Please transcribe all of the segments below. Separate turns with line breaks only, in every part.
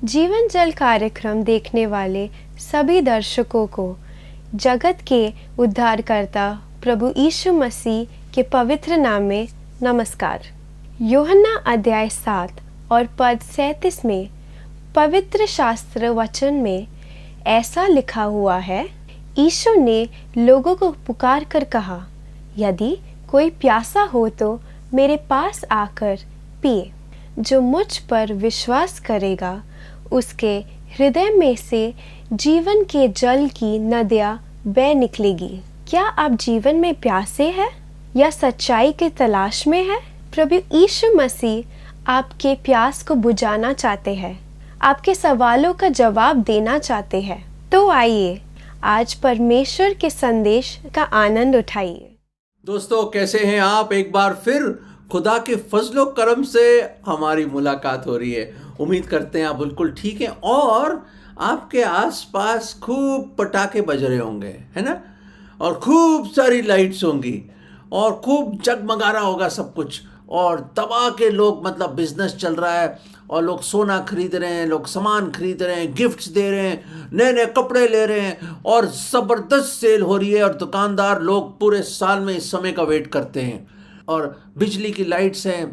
जीवन जल कार्यक्रम देखने वाले सभी दर्शकों को जगत के उद्धारकर्ता प्रभु यीशु मसीह के पवित्र नाम में नमस्कार। यूहन्ना अध्याय 7 और पद 37 में पवित्र शास्त्र वचन में ऐसा लिखा हुआ है, यीशु ने लोगों को पुकार कर कहा, यदि कोई प्यासा हो तो मेरे पास आकर पिए। जो मुझ पर विश्वास करेगा उसके हृदय में से जीवन के जल की नदियाँ बह निकलेगी। क्या आप जीवन में प्यासे हैं या सच्चाई की तलाश में हैं? प्रभु यीशु मसीह आपके प्यास को बुझाना चाहते हैं, आपके सवालों का जवाब देना चाहते हैं। तो आइए आज परमेश्वर के संदेश का आनंद उठाइए।
दोस्तों, कैसे हैं आप? एक बार फिर खुदा के फजलो करम से हमारी मुलाकात हो रही है। उम्मीद करते हैं आप बिल्कुल ठीक हैं और आपके आसपास खूब पटाखे बज रहे होंगे, है ना? और खूब सारी लाइट्स होंगी और खूब जगमगा रहा होगा सब कुछ, और दबा के लोग, मतलब बिजनेस चल रहा है और लोग सोना खरीद रहे हैं, लोग सामान खरीद रहे हैं, गिफ्ट्स दे रहे हैं, नए नए कपड़े ले रहे हैं और ज़बरदस्त सेल हो रही है। और दुकानदार लोग पूरे साल में इस समय का वेट करते हैं। और बिजली की लाइट्स हैं,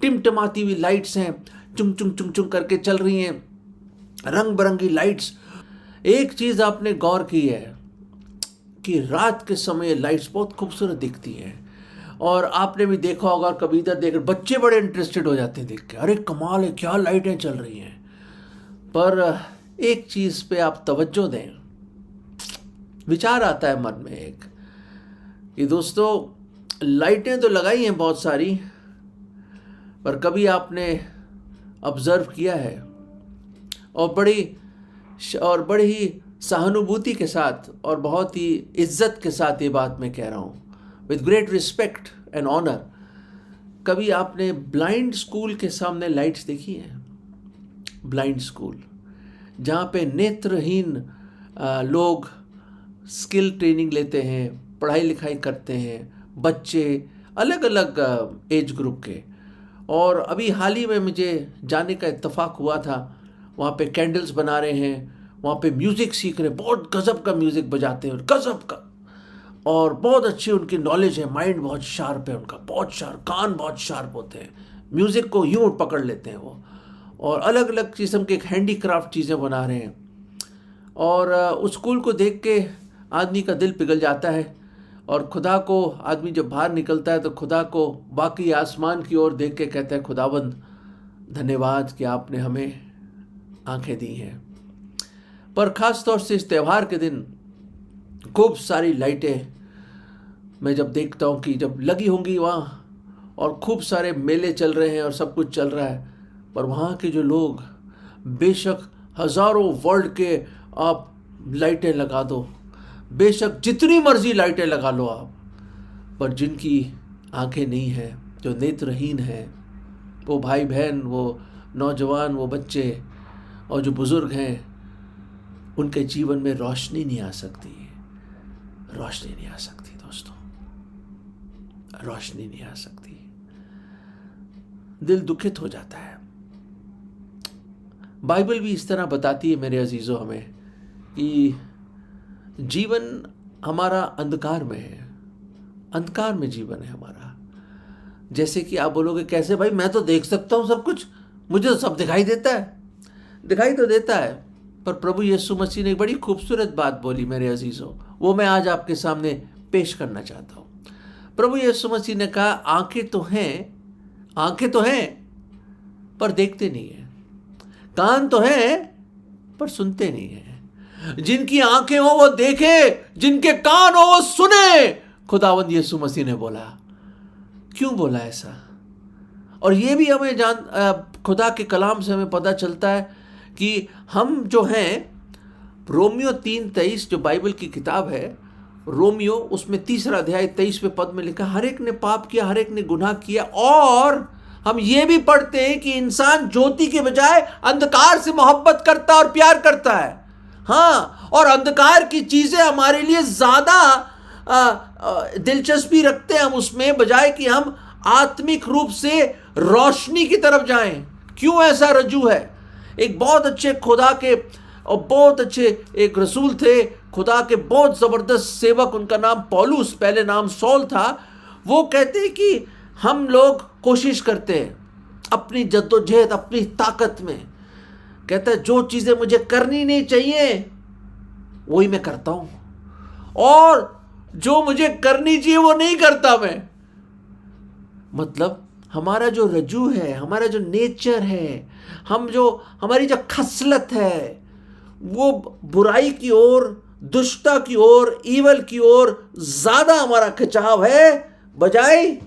टिमटिमाती हुई लाइट्स हैं, चुंग चुंग चुंग चुंग करके चल रही हैं, रंग बिरंगी लाइट्स। एक चीज़ आपने गौर की है कि रात के समय लाइट्स बहुत खूबसूरत दिखती हैं। और आपने भी देखा होगा, कभी इधर देख, बच्चे बड़े इंटरेस्टेड हो जाते हैं देख के, अरे कमाल है, क्या लाइटें चल रही हैं। पर एक चीज़ पे आप तवज्जो दें, विचार आता है मन में एक कि दोस्तों, लाइटें तो लगाई हैं बहुत सारी, पर कभी आपने ऑब्जर्व किया है और बड़ी ही सहानुभूति के साथ और बहुत ही इज्जत के साथ ये बात मैं कह रहा हूँ, with great respect and honour, कभी आपने ब्लाइंड स्कूल के सामने लाइट्स देखी हैं? ब्लाइंड स्कूल जहाँ पे नेत्रहीन लोग स्किल ट्रेनिंग लेते हैं, पढ़ाई लिखाई करते हैं, बच्चे अलग अलग एज ग्रुप के। और अभी हाल ही में मुझे जाने का इत्तेफाक हुआ था। वहाँ पे कैंडल्स बना रहे हैं, वहाँ पे म्यूज़िक सीख रहे हैं, बहुत गज़ब का म्यूज़िक बजाते हैं, गज़ब का, और बहुत अच्छी उनकी नॉलेज है, माइंड बहुत शार्प है उनका, बहुत शार्प, कान बहुत शार्प होते हैं, म्यूज़िक को यूँ पकड़ लेते हैं वो, और अलग अलग किस्म के हैंडीक्राफ्ट चीज़ें बना रहे हैं। और उस स्कूल को देख के आदमी का दिल पिघल जाता है। और खुदा को, आदमी जब बाहर निकलता है तो खुदा को बाकी आसमान की ओर देख के कहता है, खुदाबंद धन्यवाद कि आपने हमें आंखें दी हैं। पर ख़ास तौर से इस त्यौहार के दिन खूब सारी लाइटें मैं जब देखता हूँ कि जब लगी होंगी वहाँ, और खूब सारे मेले चल रहे हैं और सब कुछ चल रहा है, पर वहाँ के जो लोग, बेशक हज़ारों वर्ल्ड के आप लाइटें लगा दो, बेशक जितनी मर्जी लाइटें लगा लो आप, पर जिनकी आंखें नहीं हैं, जो नेत्रहीन हैं, वो भाई बहन, वो नौजवान, वो बच्चे और जो बुज़ुर्ग हैं, उनके जीवन में रोशनी नहीं आ सकती। रोशनी नहीं आ सकती दोस्तों, रोशनी नहीं आ सकती। दिल दुखित हो जाता है। बाइबल भी इस तरह बताती है मेरे अजीज़ों हमें कि जीवन हमारा अंधकार में है, अंधकार में जीवन है हमारा। जैसे कि आप बोलोगे, कैसे भाई, मैं तो देख सकता हूँ सब कुछ, मुझे तो सब दिखाई देता है। दिखाई तो देता है, पर प्रभु यीशु मसीह ने एक बड़ी खूबसूरत बात बोली मेरे अजीज़ों, वो मैं आज आपके सामने पेश करना चाहता हूँ। प्रभु यीशु मसीह ने कहा, आंखें तो हैं पर देखते नहीं हैं, कान तो हैं पर सुनते नहीं हैं। जिनकी आंखें हो वो देखे, जिनके कान हो वो सुने, खुदावंद यीशु मसीह ने बोला। क्यों बोला ऐसा? और ये भी हमें खुदा के कलाम से हमें पता चलता है कि हम जो हैं, रोमियो 3:23 जो बाइबल की किताब है, रोमियो उसमें 3 अध्याय 23वें पद में लिखा, हर एक ने पाप किया, हर एक ने गुनाह किया। और हम ये भी पढ़ते हैं कि इंसान ज्योति के बजाय अंधकार से मोहब्बत करता और प्यार करता है। हाँ, और अंधकार की चीजें हमारे लिए ज्यादा दिलचस्पी रखते हैं हम उसमें, बजाय कि हम आत्मिक रूप से रोशनी की तरफ जाएं। क्यों ऐसा रजू है? एक बहुत अच्छे खुदा के और बहुत अच्छे एक रसूल थे, खुदा के बहुत ज़बरदस्त सेवक, उनका नाम पौलुस, पहले नाम सौल था। वो कहते हैं कि हम लोग कोशिश करते हैं अपनी जद्दोजहद, अपनी ताकत में, कहता है जो चीज़ें मुझे करनी नहीं चाहिए वही मैं करता हूँ, और जो मुझे करनी चाहिए वो नहीं करता मैं। मतलब हमारा जो रजू है, हमारा जो नेचर है, हमारी जो खसलत है, वो बुराई की ओर, दुष्टता की ओर, ईवल की ओर ज्यादा हमारा खिंचाव है, बजाय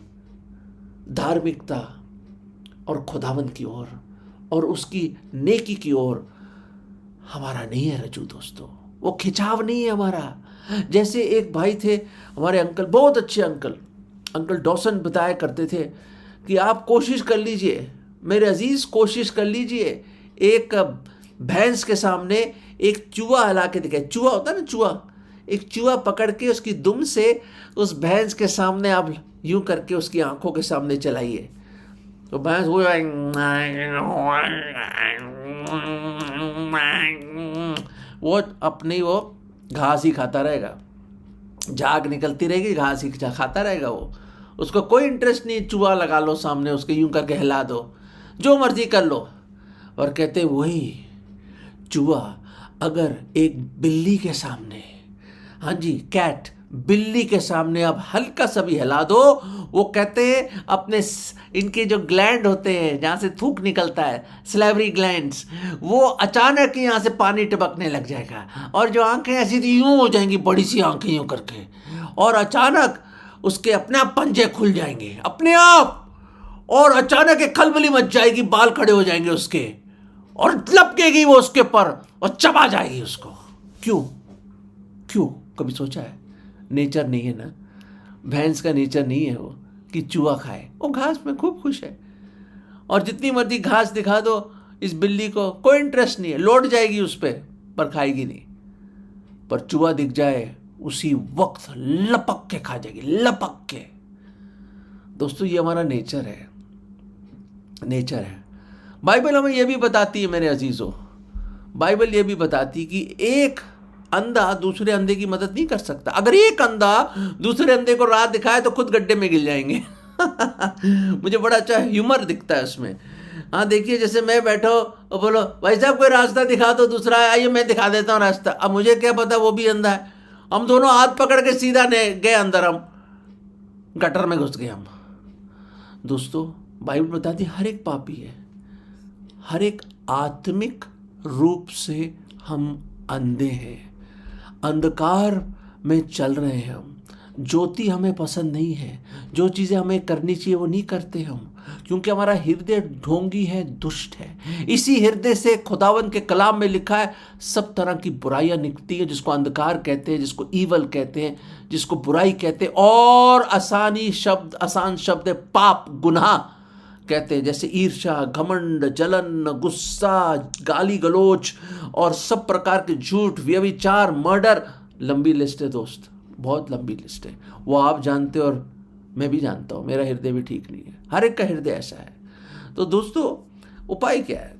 धार्मिकता और खुदावंद की ओर और उसकी नेकी की ओर हमारा नहीं है रजू दोस्तों, वो खिंचाव नहीं है हमारा। जैसे एक भाई थे हमारे अंकल, बहुत अच्छे अंकल डॉसन बताया करते थे कि आप कोशिश कर लीजिए मेरे अजीज, कोशिश कर लीजिए एक भैंस के सामने एक चूहा हिला के दिखाए। चूहा होता है ना, चूहा, एक चूहा पकड़ के उसकी दुम से उस भैंस के सामने आप यूं करके उसकी आंखों के सामने चलाइए, तो भैंस वो अपनी वो घास ही खाता रहेगा, झाग निकलती रहेगी, घास ही खाता रहेगा। वो उसको कोई इंटरेस्ट नहीं, चूहा लगा लो सामने उसके, यूं करके हिला दो, जो मर्जी कर लो। और कहते वही चूहा अगर एक बिल्ली के सामने, हाँ जी कैट, बिल्ली के सामने आप हल्का सा भी हिला दो, वो कहते हैं अपने इनके जो ग्लैंड होते हैं जहाँ से थूक निकलता है, स्लेवरी ग्लैंड्स, वो अचानक यहाँ से पानी टपकने लग जाएगा, और जो आंखें ऐसी थी यूं हो जाएंगी, बड़ी सी आंखें यूं करके, और अचानक उसके अपने आप पंजे खुल जाएंगे अपने आप, और अचानक एक खलबली मच जाएगी, बाल खड़े हो जाएंगे उसके, और लपकेगी वो उसके ऊपर और चबा जाएगी उसको। क्यों कभी सोचा है? नेचर नहीं है ना, भैंस का नेचर नहीं है वो कि चूहा खाए, वो घास में खूब खुश है, और जितनी मर्जी घास दिखा दो इस बिल्ली को कोई इंटरेस्ट नहीं है, लौट जाएगी उस पर खाएगी नहीं। पर चूहा दिख जाए उसी वक्त लपक के खा जाएगी, लपक के। दोस्तों ये हमारा नेचर है। बाइबल हमें यह भी बताती है मेरे अजीजों, बाइबल यह भी बताती कि एक अंधा दूसरे अंधे की मदद नहीं कर सकता। अगर एक अंधा दूसरे अंधे को राह दिखाए तो खुद गड्ढे में गिर जाएंगे। मुझे बड़ा अच्छा ह्यूमर दिखता है उसमें। हाँ देखिए, जैसे मैं बैठा और बोलो भाई साहब कोई रास्ता दिखा दो, दूसरा आइए मैं दिखा देता हूँ रास्ता। अब मुझे क्या पता वो भी अंधा है, हम दोनों हाथ पकड़ के सीधा गए अंदर, हम गटर में घुस गए हम। दोस्तों बाइबल बताती हर एक पापी है, हर एक आत्मिक रूप से हम अंधे हैं, अंधकार में चल रहे हैं हम, ज्योति हमें पसंद नहीं है, जो चीज़ें हमें करनी चाहिए वो नहीं करते हम, क्योंकि हमारा हृदय ढोंगी है, दुष्ट है। इसी हृदय से खुदावन के कलाम में लिखा है सब तरह की बुराइयां निकलती है, जिसको अंधकार कहते हैं, जिसको ईवल कहते हैं, जिसको बुराई कहते हैं, और आसान शब्द है पाप, गुनाह कहते हैं, जैसे ईर्ष्या, घमंड, जलन, गुस्सा, गाली गलोच और सब प्रकार के झूठ, व्यभिचार, मर्डर। लंबी लिस्ट है दोस्त, बहुत लंबी लिस्ट है, वो आप जानते हो और मैं भी जानता हूँ, मेरा हृदय भी ठीक नहीं है, हर एक का हृदय ऐसा है। तो दोस्तों उपाय क्या है?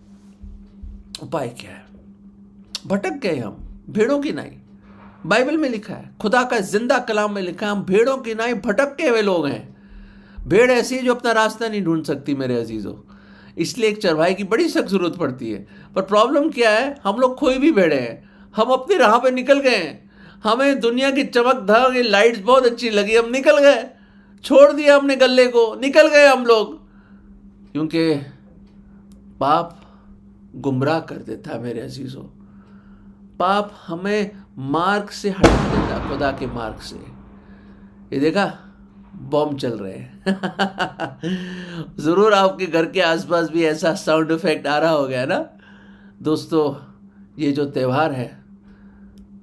भटक गए हम भेड़ों की नाई, बाइबल में लिखा है, खुदा का जिंदा कलाम में लिखा है, हम भेड़ों की नाई भटक के हुए लोग हैं। भेड़ ऐसी है जो अपना रास्ता नहीं ढूंढ सकती मेरे अजीजों, इसलिए एक चरवाहे की बड़ी सख्त जरूरत पड़ती है। पर प्रॉब्लम क्या है, हम लोग खोई भी भेड़े हैं, हम अपनी राह पे निकल गए हैं, हमें दुनिया की चमक धमक, लाइट्स बहुत अच्छी लगी, हम निकल गए, छोड़ दिया हमने गल्ले को, निकल गए हम लोग, क्योंकि पाप गुमराह कर देता मेरे अजीजों, पाप हमें मार्ग से हटा देता, खुदा के मार्ग से। ये देखा बॉम्ब चल रहे हैं। जरूर आपके घर के आसपास भी ऐसा साउंड इफेक्ट आ रहा होगा ना दोस्तों। ये जो त्यौहार है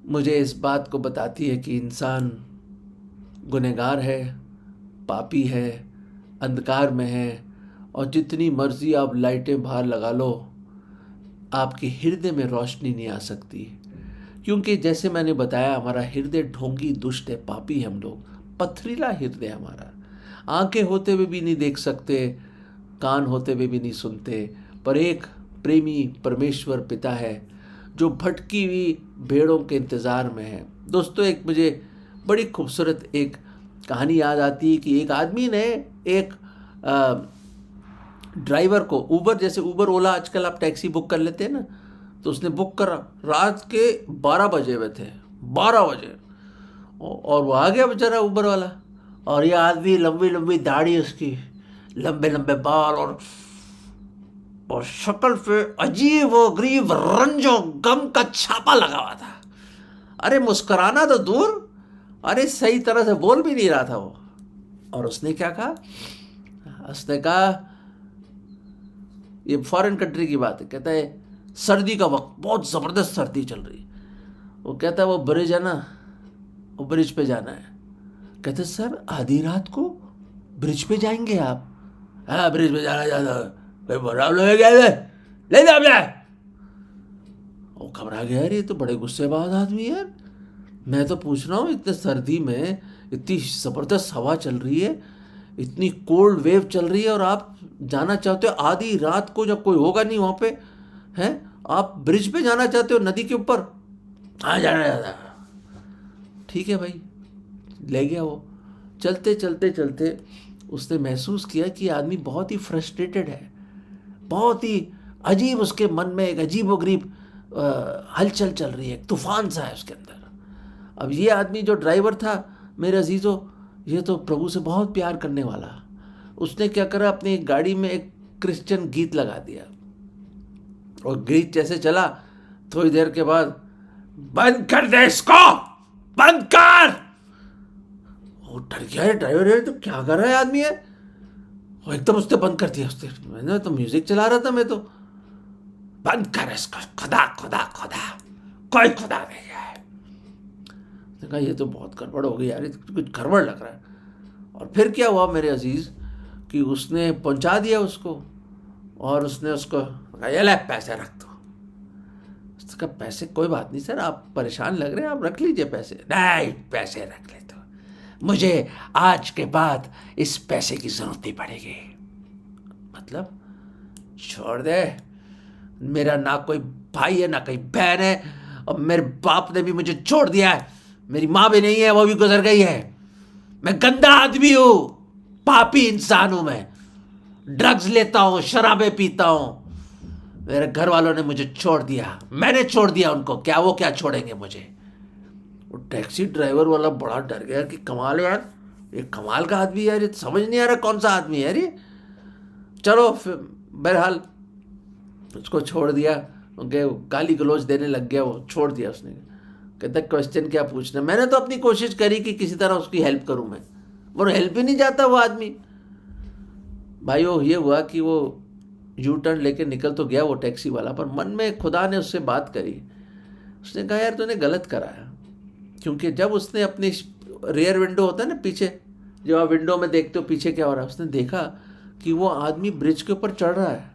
मुझे इस बात को बताती है कि इंसान गुनहगार है, पापी है, अंधकार में है, और जितनी मर्जी आप लाइटें बाहर लगा लो आपके हृदय में रोशनी नहीं आ सकती, क्योंकि जैसे मैंने बताया हमारा हृदय ढोंगी, दुष्ट है, पापी है हम लोग, पथरीला हृदय हमारा। आंखें होते हुए भी नहीं देख सकते, कान होते हुए भी नहीं सुनते, पर एक प्रेमी परमेश्वर पिता है जो भटकी हुई भेड़ों के इंतज़ार में है। दोस्तों, एक मुझे बड़ी खूबसूरत एक कहानी याद आती है कि एक आदमी ने एक ड्राइवर को, ऊबर, जैसे ऊबर ओला आजकल आप टैक्सी बुक कर लेते हैं ना, तो उसने बुक करा, रात के 12 बजे हुए थे, 12 बजे, और वो आ गया बेचारा ऊबर वाला। और ये आदमी, लंबी लंबी दाढ़ी उसकी, लंबे लंबे बाल, और शक्ल पे अजीब व गरीब रंजो गम का छापा लगा हुआ था। अरे मुस्कुराना तो दूर, अरे सही तरह से बोल भी नहीं रहा था वो। और उसने क्या कहा, उसने कहा, ये फॉरेन कंट्री की बात है, कहता है सर्दी का वक्त, बहुत ज़बरदस्त सर्दी चल रही। वो कहता है वो ब्रिज है ना, वो ब्रिज पे जाना है। कहते सर आधी रात को ब्रिज पे जाएंगे आप? हाँ ब्रिज पे जाना जाता, कोई प्रॉब्लम है क्या? ले जा जाए। वो घबरा गया, यार ये तो बड़े गुस्सेबाज आदमी है यार। मैं तो पूछ रहा हूँ, इतने सर्दी में इतनी ज़बरदस्त हवा चल रही है, इतनी कोल्ड वेव चल रही है, और आप जाना चाहते हो आधी रात को जब कोई होगा नहीं वहाँ पे, हैं आप ब्रिज पे जाना चाहते हो नदी के ऊपर? हाँ जाना चाहता। ठीक है भाई, ले गया वो। चलते चलते चलते उसने महसूस किया कि आदमी बहुत ही फ्रस्ट्रेटेड है, बहुत ही अजीब, उसके मन में एक अजीब व गरीब हलचल चल रही है, एक तूफान सा है उसके अंदर। अब ये आदमी जो ड्राइवर था, मेरे अजीज़ों, ये तो प्रभु से बहुत प्यार करने वाला। उसने क्या करा, अपनी गाड़ी में एक क्रिश्चियन गीत लगा दिया, और गीत जैसे चला, थोड़ी देर के बाद, बंद कर दे इसको, बंद कर। वो डर गया ड्राइवर, है तो क्या कर रहा है आदमी है। वो एकदम उसने बंद कर दिया। उसने, मैंने तो म्यूजिक चला रहा था, मैं तो, बंद कर इसको, खुदा खुदा खुदा, कोई खुदा नहीं है। उसने कहा ये तो बहुत गड़बड़ हो गई यार, कुछ गड़बड़ लग रहा है। और फिर क्या हुआ मेरे अजीज, कि उसने पहुंचा दिया उसको, और उसने उसको कहा ये ले पैसे रख दो। उसने कहा पैसे, कोई बात नहीं सर, आप परेशान लग रहे हैं, आप रख लीजिए पैसे। नहीं पैसे रख ले, तो मुझे आज के बाद इस पैसे की जरूरत नहीं पड़ेगी। मतलब छोड़ दे, मेरा ना कोई भाई है ना कोई बहन है, और मेरे बाप ने भी मुझे छोड़ दिया है, मेरी माँ भी नहीं है, वो भी गुजर गई है। मैं गंदा आदमी हूं, पापी इंसान हूं, मैं ड्रग्स लेता हूं, शराबें पीता हूं। मेरे घर वालों ने मुझे छोड़ दिया, मैंने छोड़ दिया उनको, क्या वो क्या छोड़ेंगे मुझे। वो टैक्सी ड्राइवर वाला बड़ा डर गया कि कमाल यार, ये कमाल का आदमी यार, ये समझ नहीं आ रहा कौन सा आदमी है यार ये। चलो फिर बहरहाल उसको छोड़ दिया, उनके गाली गलौज देने लग गया, वो छोड़ दिया उसने। कहता क्वेश्चन क्या पूछना, मैंने तो अपनी कोशिश करी कि किसी तरह उसकी हेल्प करूं मैं, वो हेल्प ही नहीं जाता वो आदमी। भाइयों ये हुआ कि वो यू टर्न लेके निकल तो गया वो टैक्सी वाला, पर मन में खुदा ने उससे बात करी। उसने कहा यार तूने गलत कराया, क्योंकि जब उसने अपनी रेयर विंडो होता है ना पीछे, जब आप विंडो में देखते हो पीछे क्या हो रहा है, उसने देखा कि वो आदमी ब्रिज के ऊपर चढ़ रहा है,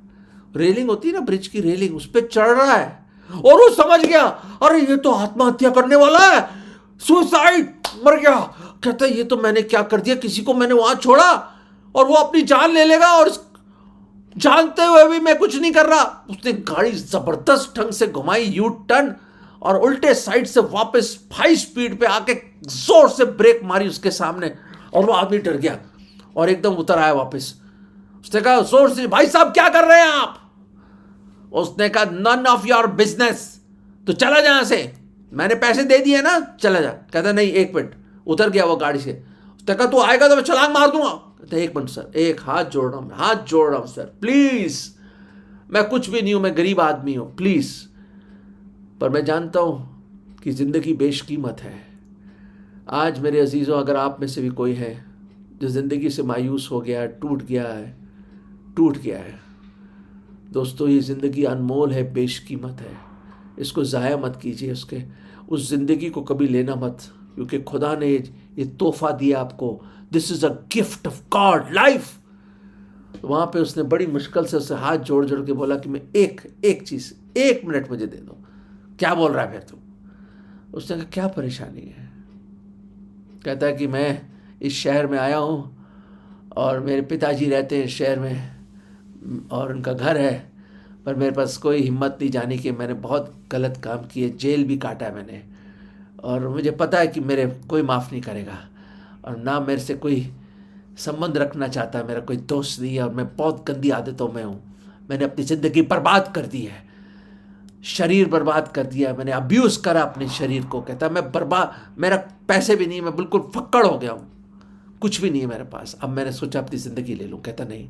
रेलिंग होती है ना ब्रिज की रेलिंग, उस पर चढ़ रहा है। और वो समझ गया, अरे ये तो आत्महत्या करने वाला है, सुसाइड, मर गया। कहता है ये तो मैंने क्या कर दिया, किसी को मैंने वहां छोड़ा और वो अपनी जान ले लेगा, और जानते हुए भी मैं कुछ नहीं कर रहा। उसने गाड़ी जबरदस्त ढंग से घुमाई, यू टर्न, और उल्टे साइड से वापस हाई स्पीड पे आके जोर से ब्रेक मारी उसके सामने, और वो आदमी डर गया और एकदम उतर आया वापस। उसने कहा जोर से, भाई साहब क्या कर रहे हैं आप? उसने कहा नन ऑफ योर बिजनेस, तो चला जा यहां से, मैंने पैसे दे दिए ना, चला जा। कहता नहीं एक मिनट, उतर गया वो गाड़ी से। उसने कहा तू आएगा तो मैं छलांग मार दूंगा। कहता एक मिनट सर, एक हाथ जोड़ रहा हूं, हाथ जोड़ रहा हूं सर, प्लीज, मैं कुछ भी नहीं हूं, मैं गरीब आदमी हूं, प्लीज, पर मैं जानता हूं कि जिंदगी बेशकीमत है। आज मेरे अजीजों, अगर आप में से भी कोई है जो जिंदगी से मायूस हो गया, टूट गया है, दोस्तों ये ज़िंदगी अनमोल है, बेशकीमत है, इसको ज़ाया मत कीजिए। उस ज़िंदगी को कभी लेना मत, क्योंकि खुदा ने ये तोहफा दिया आपको। This is a gift of God, life. वहाँ पे उसने बड़ी मुश्किल से उससे हाथ जोड़ जोड़ के बोला कि मैं एक चीज़, 1 मिनट मुझे दे दो। क्या बोल रहा है फिर तू? उसने कहा क्या परेशानी है? कहता है कि मैं इस शहर में आया हूँ और मेरे पिताजी रहते हैं इस शहर में और उनका घर है, पर मेरे पास कोई हिम्मत नहीं जाने की मैंने बहुत गलत काम किए, जेल भी काटा है मैंने, और मुझे पता है कि मेरे कोई माफ़ नहीं करेगा, और ना मेरे से कोई संबंध रखना चाहता है, मेरा कोई दोस्त नहीं है, और मैं बहुत गंदी आदतों में हूँ। मैंने अपनी ज़िंदगी बर्बाद कर दी है, शरीर बर्बाद कर दिया, मैंने अब्यूज़ करा अपने शरीर को। कहता मैं बर्बाद, मेरा पैसे भी नहीं, मैं बिल्कुल फक्कड़ हो गया हूँ, कुछ भी नहीं है मेरे पास। अब मैंने सोचा अपनी ज़िंदगी ले लूँ। कहता नहीं,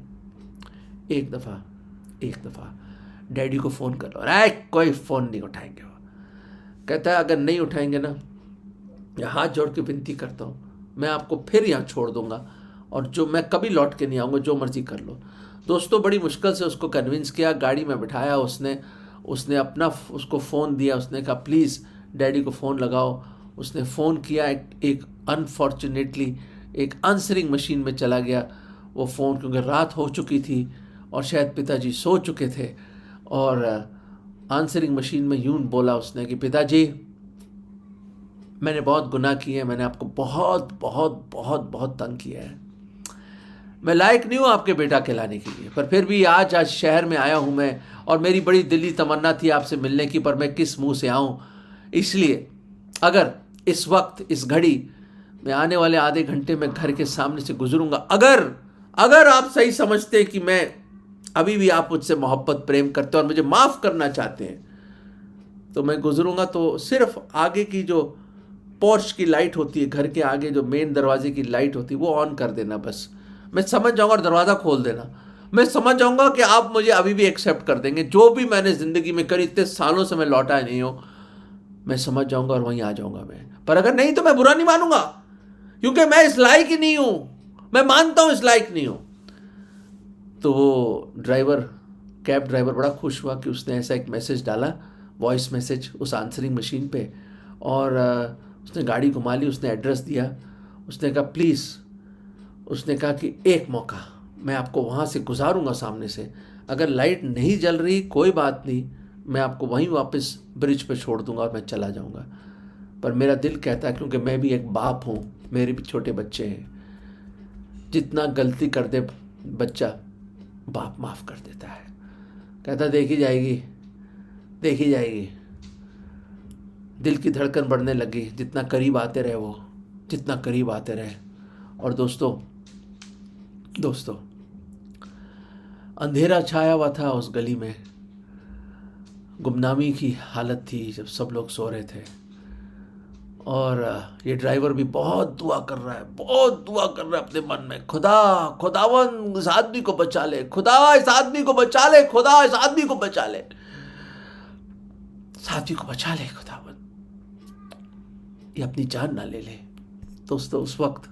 एक दफ़ा डैडी को फ़ोन कर लो। अरे कोई फ़ोन नहीं उठाएंगे वो। कहता है अगर नहीं उठाएंगे ना, या हाथ जोड़ के विनती करता हूँ, मैं आपको फिर यहाँ छोड़ दूंगा, और जो मैं कभी लौट के नहीं आऊँगा, जो मर्जी कर लो। दोस्तों बड़ी मुश्किल से उसको कन्विंस किया, गाड़ी में बिठाया, उसने अपना उसको फ़ोन दिया, उसने कहा प्लीज़ डैडी को फ़ोन लगाओ। उसने फ़ोन किया, एक अनफॉर्चुनेटली एक आंसरिंग मशीन में चला गया वो फ़ोन, क्योंकि रात हो चुकी थी और शायद पिताजी सो चुके थे। और आंसरिंग मशीन में यूं बोला उसने कि पिताजी, मैंने बहुत गुनाह किए हैं, मैंने आपको बहुत बहुत बहुत बहुत तंग किया है, मैं लायक नहीं हूँ आपके बेटा कहलाने के लिए, पर फिर भी आज शहर में आया हूँ मैं, और मेरी बड़ी दिली तमन्ना थी आपसे मिलने की, पर मैं किस मुंह से आऊँ। इसलिए अगर इस वक्त, इस घड़ी मैं आने वाले आधे घंटे में घर के सामने से गुजरूंगा, अगर आप सही समझते हैं कि मैं अभी भी आप मुझसे मोहब्बत प्रेम करते हैं और मुझे माफ़ करना चाहते हैं, तो मैं गुजरूंगा तो सिर्फ आगे की जो पोर्च की लाइट होती है, घर के आगे जो मेन दरवाजे की लाइट होती है, वो ऑन कर देना बस। मैं समझ जाऊंगा, और दरवाज़ा खोल देना। मैं समझ जाऊंगा कि आप मुझे अभी भी एक्सेप्ट कर देंगे, जो भी मैंने ज़िंदगी में करी, इतने सालों से मैं लौटा नहीं हूँ, मैं समझ जाऊंगा और वहीं आ जाऊंगा मैं। पर अगर नहीं तो मैं बुरा नहीं मानूंगा, क्योंकि मैं इस लायक ही नहीं हूँ, मैं मानता हूँ इस लायक नहीं हूँ। तो वो कैब ड्राइवर बड़ा खुश हुआ कि उसने ऐसा एक मैसेज डाला, वॉइस मैसेज, उस आंसरिंग मशीन पे, और उसने गाड़ी घुमा ली, उसने एड्रेस दिया, उसने कहा प्लीज़, उसने कहा कि एक मौका मैं आपको वहाँ से गुजारूंगा सामने से, अगर लाइट नहीं जल रही कोई बात नहीं, मैं आपको वहीं वापस ब्रिज पे छोड़ दूंगा और मैं चला जाऊंगा। पर मेरा दिल कहता है, क्योंकि मैं भी एक बाप हूँ, मेरे भी छोटे बच्चे हैं, जितना गलती कर दे बच्चा, बाप माफ़ कर देता है। कहता देखी जाएगी। दिल की धड़कन बढ़ने लगी, जितना करीब आते रहे वो, जितना करीब आते रहे। और दोस्तों अंधेरा छाया हुआ था उस गली में, गुमनामी की हालत थी जब सब लोग सो रहे थे, और ये ड्राइवर भी बहुत दुआ कर रहा है अपने मन में, खुदावन इस आदमी को बचा ले, खुदा इस आदमी को बचा ले, खुदा इस आदमी को बचा ले, साथी को बचा ले खुदावन, ये अपनी जान ना ले ले। दोस्तों उस वक्त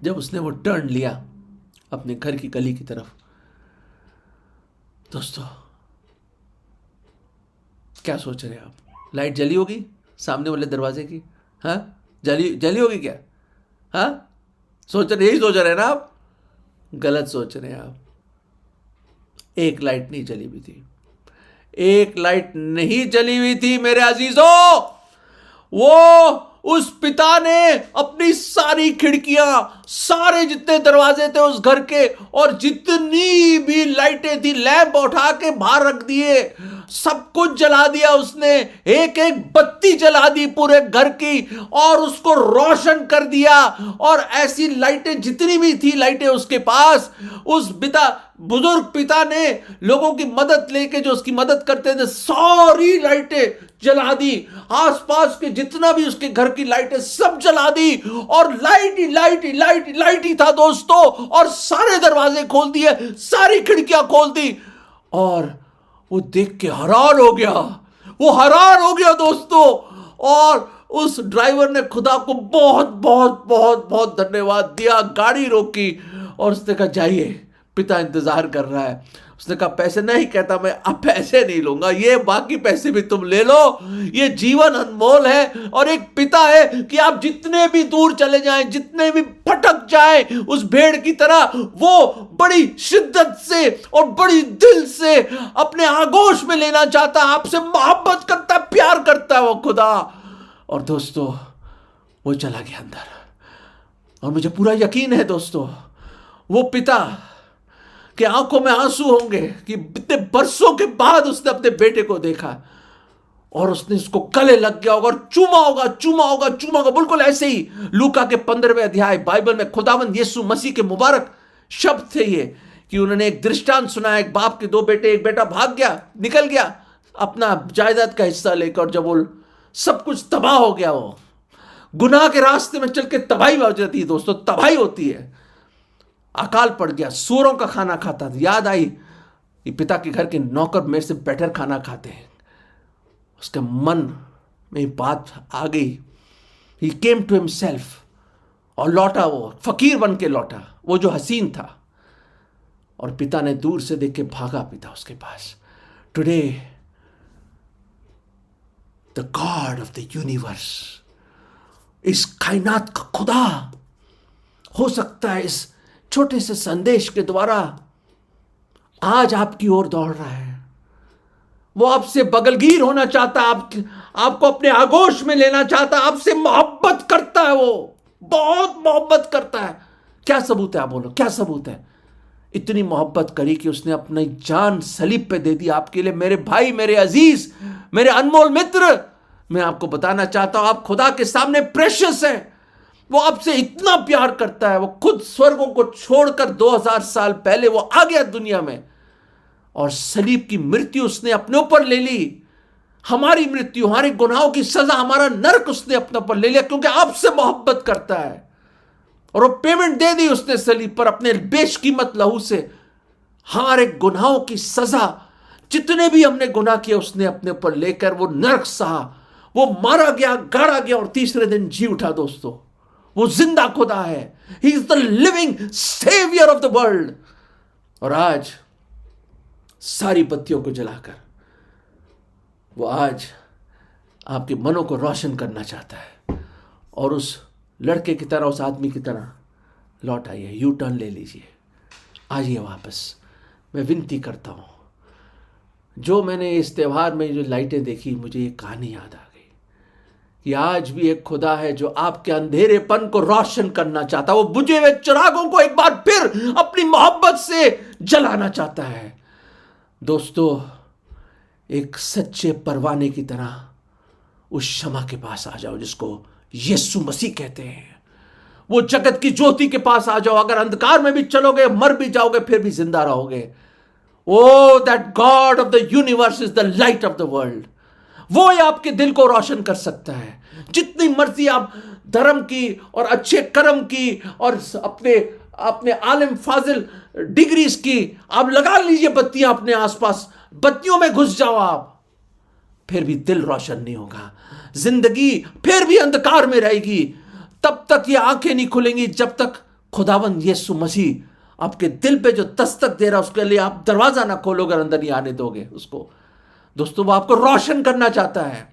जब उसने वो टर्न लिया अपने घर की गली की तरफ, दोस्तों क्या सोच रहे हैं आप? लाइट जली होगी सामने वाले दरवाजे की? हाँ, जली होगी क्या? हाँ, यही सोच रहे हैं ना आप? गलत सोच रहे हैं आप। एक लाइट नहीं जली हुई थी मेरे अजीजों। वो उस पिता ने अपनी सारी खिड़कियां, सारे जितने दरवाजे थे उस घर के, और जितनी भी लाइटें थी, लैंप उठा के बाहर रख दिए, सब कुछ जला दिया उसने, एक एक बत्ती जला दी पूरे घर की, और उसको रोशन कर दिया। और ऐसी लाइटें जितनी भी थी लाइटें उसके पास, उस बुजुर्ग पिता ने लोगों की मदद लेके, जो उसकी मदद करते थे, सारी लाइटें जला दी, आसपास के जितना भी उसके घर की लाइटें सब जला दी, और लाइट ही था दोस्तों। और सारे दरवाजे खोल दिए, सारी खिड़कियां खोल दी, और वो देख के हैरान हो गया दोस्तों। और उस ड्राइवर ने खुदा को बहुत बहुत बहुत बहुत धन्यवाद दिया, गाड़ी रोकी, और उसने कहा जाइए, पिता इंतजार कर रहा है। उसने कहा पैसे नहीं? कहता मैं अब पैसे नहीं लूंगा, ये बाकी पैसे भी तुम ले लो, ये जीवन अनमोल है, और एक पिता है कि आप जितने भी दूर चले जाएं, जितने भी भटक जाएं उस भेड़ की तरह, वो बड़ी शिद्दत से और बड़ी दिल से अपने आगोश में लेना चाहता है, आपसे मोहब्बत करता, प्यार करता है वो खुदा। और दोस्तों वो चला गया अंदर, और मुझे पूरा यकीन है दोस्तों, वो पिता कि आंखों में आंसू होंगे कि इतने बरसों के बाद उसने अपने बेटे को देखा और उसने उसको गले लग गया होगा और चूमा होगा, चूमा होगा, चूमा होगा। बिल्कुल ऐसे ही लूका के 15वें अध्याय बाइबल में खुदावंद यीशु मसीह के मुबारक शब्द थे ये, कि उन्होंने एक दृष्टांत सुनाया। एक बाप के 2 बेटे, एक बेटा भाग गया, निकल गया अपना जायदाद का हिस्सा लेकर। जब वो सब कुछ तबाह हो गया, वो गुनाह के रास्ते में चल के तबाही हो जाती है दोस्तों, तबाही होती है। अकाल पड़ गया, सूरों का खाना खाता था। याद आई कि पिता के घर के नौकर मेरे से बेटर खाना खाते हैं। उसके मन में बात आ गई। ही केम टू हिमसेल्फ और लौटा, वो फकीर बन के लौटा, वो जो हसीन था। और पिता ने दूर से देख के भागा पिता उसके पास। Today the God of the universe, इस कायनात का खुदा हो सकता है इस छोटे से संदेश के द्वारा आज आपकी ओर दौड़ रहा है। वो आपसे बगलगीर होना चाहता है, आपको अपने आगोश में लेना चाहता है, आपसे मोहब्बत करता है, वो बहुत मोहब्बत करता है। क्या सबूत है? आप बोलो, क्या सबूत है? इतनी मोहब्बत करी कि उसने अपनी जान सलीब पे दे दी आपके लिए। मेरे भाई, मेरे अजीज, मेरे अनमोल मित्र, मैं आपको बताना चाहता हूं, आप खुदा के सामने प्रेशियस हैं। वो आपसे इतना प्यार करता है। वो खुद स्वर्गों को छोड़कर 2000 साल पहले वो आ गया दुनिया में और सलीब की मृत्यु उसने अपने ऊपर ले ली। हमारी मृत्यु, हमारे गुनाहों की सजा, हमारा नरक उसने अपने ऊपर ले लिया, क्योंकि आपसे मोहब्बत करता है। और वो पेमेंट दे दी उसने सलीब पर अपने बेशकीमत लहू से। हमारे गुनाहों की सजा, जितने भी हमने गुनाह किया, उसने अपने ऊपर लेकर वो नरक सहा। वो मारा गया, गाड़ा गया और तीसरे दिन जी उठा दोस्तों। वो जिंदा खुदा है। He is the living saviour of the world. और आज सारी बत्तियों को जलाकर वो आज आपके मनों को रोशन करना चाहता है। और उस लड़के की तरह, उस आदमी की तरह लौट आइए, यू टर्न ले लीजिए, आइए वापस। मैं विनती करता हूं। जो मैंने इस त्यौहार में जो लाइटें देखी, मुझे ये कहानी याद आ गई कि आज भी एक खुदा है जो आपके अंधेरेपन को रोशन करना चाहता है। वो बुझे हुए चिरागों को एक बार फिर अपनी मोहब्बत से जलाना चाहता है। दोस्तों, एक सच्चे परवाने की तरह उस शमा के पास आ जाओ जिसको यीशु मसीह कहते हैं। वो जगत की ज्योति के पास आ जाओ। अगर अंधकार में भी चलोगे, मर भी जाओगे, फिर भी जिंदा रहोगे। Oh that God of the universe is the light of the world. वो ही आपके दिल को रोशन कर सकता है। जितनी मर्जी आप धर्म की और अच्छे कर्म की और अपने आलिम फाजिल डिग्रीज की आप लगा लीजिए बत्तियां अपने आसपास, बत्तियों में घुस जाओ आप, फिर भी दिल रोशन नहीं होगा। जिंदगी फिर भी अंधकार में रहेगी। तब तक ये आंखें नहीं खुलेंगी जब तक खुदावंद यीशु मसीह आपके दिल पे जो दस्तक दे रहा है उसके लिए आप दरवाजा ना खोलोगे और अंदर नहीं आने दोगे उसको। दोस्तों, वो आपको रोशन करना चाहता है।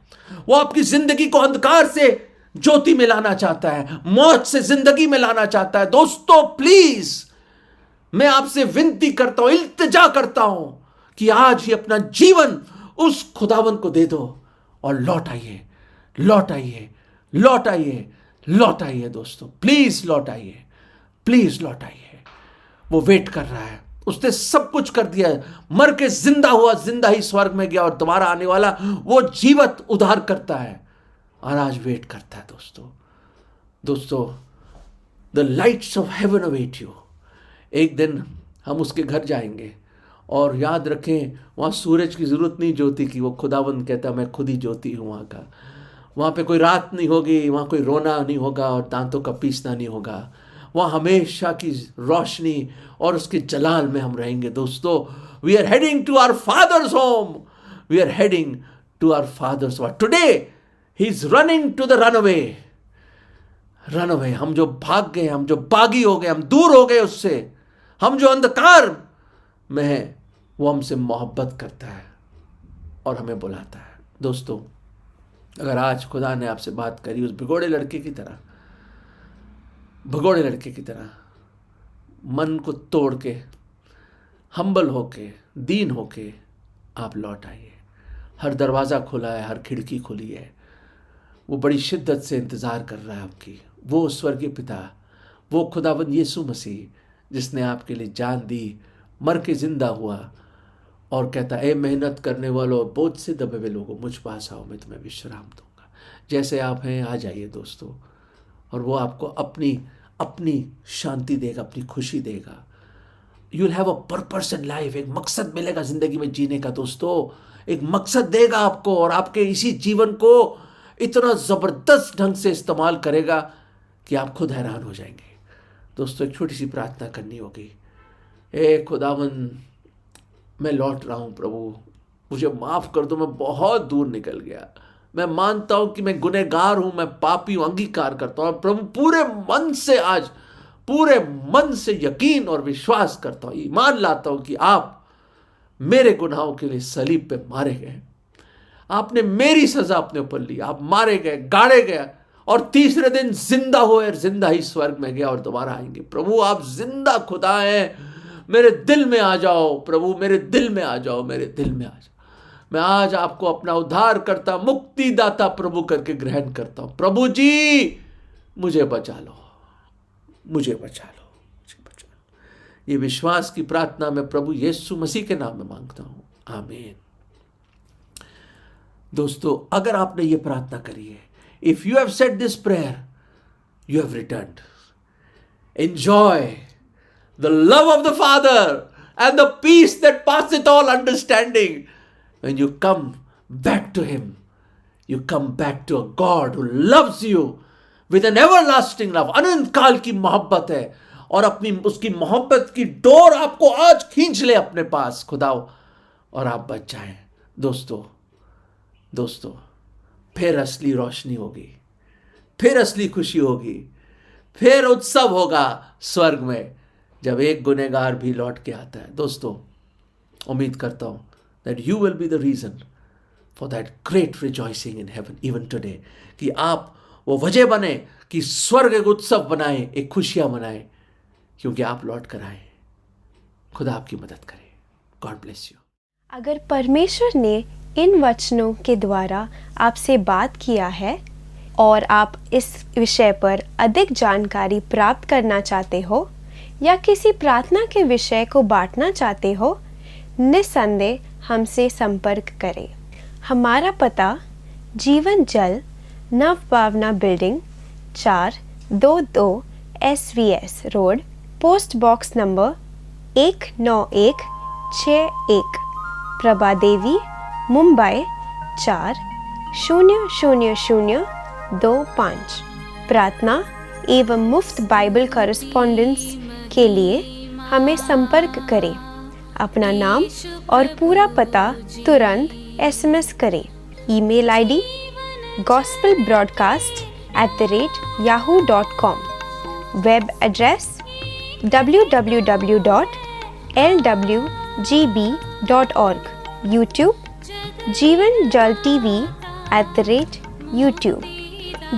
वो आपकी जिंदगी को अंधकार से ज्योति में लाना चाहता है, मौत से जिंदगी में लाना चाहता है। दोस्तों प्लीज, मैं आपसे विनती करता हूं, इल्तिजा करता हूं कि आज ही अपना जीवन उस खुदावन को दे दो और लौट आइए, लौट आइए, लौट आइए, लौट आइए। दोस्तों प्लीज लौट आइए, प्लीज लौट आइए। वो वेट कर रहा है। उसने सब कुछ कर दिया है, मर के जिंदा हुआ, जिंदा ही स्वर्ग में गया और दोबारा आने वाला वो जीवत उद्धार करता है और आज वेट करता है। दोस्तों, the lights off haven await you. एक दिन हम उसके घर जाएंगे और याद रखें, वहाँ सूरज की जरूरत नहीं ज्योति की। वो खुदावंद कहता मैं खुद ही ज्योति हूँ वहाँ का। वहाँ पे कोई रात नहीं होगी, वहाँ कोई रोना नहीं होगा और दांतों का पीसना नहीं होगा। वहाँ हमेशा की रोशनी और उसके जलाल में हम रहेंगे। दोस्तों, we are heading to our father's home, we are heading to our father's home. Today he is running to the runaway. Runaway, हम जो भाग गए, हम जो बागी हो गए, हम दूर हो गए उससे, हम जो अंधकार में है, वो हमसे मोहब्बत करता है और हमें बुलाता है। दोस्तों, अगर आज खुदा ने आपसे बात करी उस भिगोड़े लड़के की तरह, भगोड़े लड़के की तरह, मन को तोड़ के, हम्बल होके, दीन होके आप लौट आइए। हर दरवाज़ा खुला है, हर खिड़की खुली है। वो बड़ी शिद्दत से इंतज़ार कर रहा है आपकी। वो स्वर्गीय पिता, वो खुदावंद यीशु मसीह जिसने आपके लिए जान दी, मर के जिंदा हुआ और कहता, ए मेहनत करने वालों, बोझ से दबे हुए लोगों, मुझ पास आओ, मैं तुम्हें विश्राम दूंगा। जैसे आप हैं आ जाइए दोस्तों, और वो आपको अपनी शांति देगा, अपनी खुशी देगा। You will have a purpose in life, एक मकसद मिलेगा जिंदगी में जीने का दोस्तों, एक मकसद देगा आपको, और आपके इसी जीवन को इतना जबरदस्त ढंग से इस्तेमाल करेगा कि आप खुद हैरान हो जाएंगे। दोस्तों एक छोटी सी प्रार्थना करनी होगी। ए खुदावन, मैं लौट रहा हूं प्रभु, मुझे माफ कर दो, मैं बहुत दूर निकल गया। मैं मानता हूं कि मैं गुनहगार हूं, मैं पापी हूं, अंगीकार करता हूं। प्रभु पूरे मन से, आज पूरे मन से यकीन और विश्वास करता हूं, ईमान लाता हूं कि आप मेरे गुनाहों के लिए सलीब पे मारे गए, आपने मेरी सजा अपने ऊपर ली, आप मारे गए, गाड़े गए, और तीसरे दिन जिंदा हुए, और जिंदा ही स्वर्ग में गया और दोबारा आएंगे। प्रभु आप जिंदा खुदा हैं, मेरे दिल में आ जाओ प्रभु, मेरे दिल में आ जाओ, मेरे दिल में आ जाओ। मैं आज आपको अपना उद्धार करता, मुक्तिदाता प्रभु करके ग्रहण करता हूं। प्रभु जी मुझे बचा लो, मुझे बचा लो, मुझे बचा लो। ये विश्वास की प्रार्थना मैं प्रभु यीशु मसीह के नाम में मांगता हूं, आमीन। दोस्तों अगर आपने ये प्रार्थना करी है, if you have said this prayer, you have returned. Enjoy the love of the Father and the peace that passeth all understanding. When you come back to Him, you come back to a God who loves you with an everlasting love. अनंत काल की मोहब्बत है, और अपनी उसकी मोहब्बत की door आपको आज खींच ले अपने पास खुदा, और आप बच जाएं। दोस्तों फिर असली रोशनी होगी, फिर असली खुशी होगी, फिर उत्सव होगा स्वर्ग में, जब एक गुनहगार भी लौट के आता है। दोस्तों उम्मीद करता हूं that you will be the reason for that great rejoicing in heaven even today, कि आप वो वजह बने कि स्वर्ग एक उत्सव बनाए, एक खुशियां मनाए, क्योंकि आप लौट कर आए। खुदा आपकी मदद करे। God bless you.
अगर परमेश्वर ने इन वचनों के द्वारा आपसे बात किया है और आप इस विषय पर अधिक जानकारी प्राप्त करना चाहते हो, या किसी प्रार्थना के विषय को बांटना चाहते हो, निस्संदेह हमसे संपर्क करें। हमारा पता जीवन जल नवभावना building 422 SVS road, post box number 19161, Prabha Devi, Mumbai 400025। प्रार्थना एवं मुफ्त बाइबल कॉरेस्पॉन्डेंस के लिए हमें संपर्क करें। अपना नाम और पूरा पता तुरंत SMS करें। Email ID gospelbroadcast@yahoo.com, web address www.lwgb.org, YouTube जीवन जल TV @YouTube।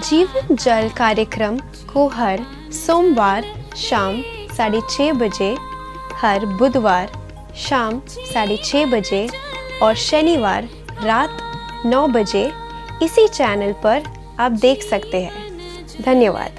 जीवन जल कार्यक्रम को हर सोमवार शाम 6:30 बजे, हर बुधवार शाम 6:30 बजे और शनिवार रात 9 बजे इसी चैनल पर आप देख सकते हैं। धन्यवाद।